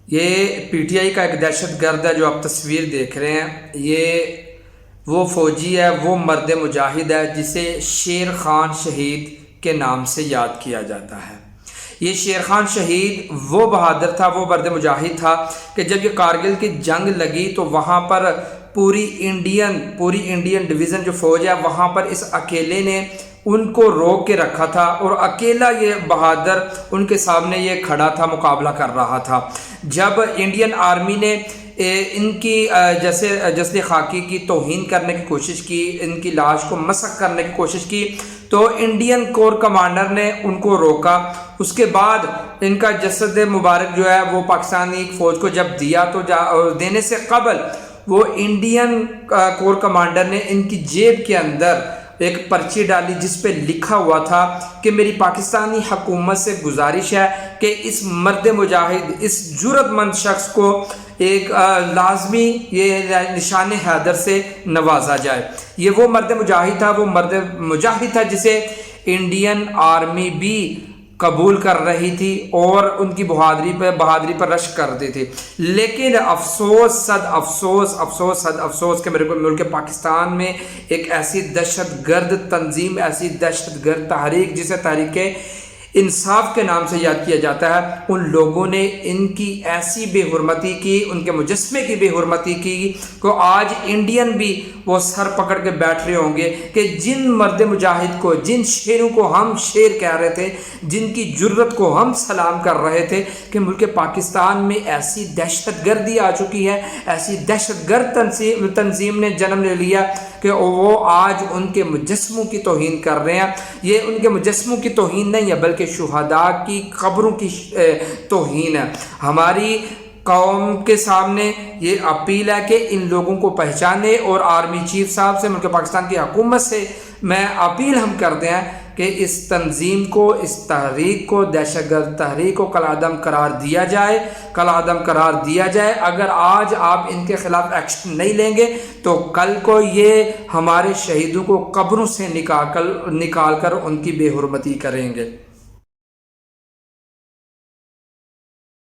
یہ P T I کا ایک دہشت گرد ہے جو آپ تصویر دیکھ رہے ہیں. یہ وہ فوجی ہے، وہ مرد مجاہد ہے جسے شیر خان شہید کے نام سے یاد کیا جاتا ہے. یہ شیر خان شہید وہ بہادر تھا، وہ مرد مجاہد تھا کہ جب یہ کارگل کی جنگ لگی تو وہاں پر پوری انڈین ڈویژن جو فوج ہے وہاں پر اس اکیلے نے ان کو روک کے رکھا تھا، اور اکیلا یہ بہادر ان کے سامنے یہ کھڑا تھا، مقابلہ کر رہا تھا. جب انڈین آرمی نے ان کی جسد خاکی کی توہین کرنے کی کوشش کی، ان کی لاش کو مسخ کرنے کی کوشش کی، تو انڈین کور کمانڈر نے ان کو روکا. اس کے بعد ان کا جسد مبارک جو ہے وہ پاکستانی فوج کو جب دیا تو دینے سے قبل وہ انڈین کور کمانڈر نے ان کی جیب کے اندر ایک پرچی ڈالی جس پہ لکھا ہوا تھا کہ میری پاکستانی حکومت سے گزارش ہے کہ اس مرد مجاہد، اس جرأت مند شخص کو ایک لازمی یہ نشان حیدر سے نوازا جائے. یہ وہ مرد مجاہد تھا، وہ مرد مجاہد تھا جسے انڈین آرمی بھی قبول کر رہی تھی اور ان کی بہادری پر رشک کرتی تھی. لیکن افسوس صد افسوس کہ میرے ملک پاکستان میں ایک ایسی دہشت گرد تنظیم، ایسی دہشت گرد تحریک جسے تحریک انصاف کے نام سے یاد کیا جاتا ہے، ان لوگوں نے ان کی ایسی بے حرمتی کی، ان کے مجسمے کی بے حرمتی کی کہ آج انڈین بھی وہ سر پکڑ کے بیٹھ رہے ہوں گے کہ جن مرد مجاہد کو، جن شیروں کو ہم شیر کہہ رہے تھے، جن کی جرت کو ہم سلام کر رہے تھے، کہ ملک پاکستان میں ایسی دہشت گردی آ چکی ہے، ایسی دہشت گرد تنظیم نے جنم لے لیا کہ وہ آج ان کے مجسموں کی توہین کر رہے ہیں. یہ ان کے مجسموں کی توہین نہیں ہے بلکہ شہداء کی قبروں کی توہین ہے. ہماری قوم کے سامنے یہ اپیل ہے کہ ان لوگوں کو پہچانے، اور آرمی چیف صاحب سے، ملک پاکستان کی حکومت سے میں اپیل ہم کرتے ہیں کہ اس تنظیم کو، اس تحریک کو، دہشت گرد تحریک کو کالعدم قرار دیا جائے. اگر آج آپ ان کے خلاف ایکشن نہیں لیں گے تو کل کو یہ ہمارے شہیدوں کو قبروں سے نکال کر ان کی بے حرمتی کریں گے.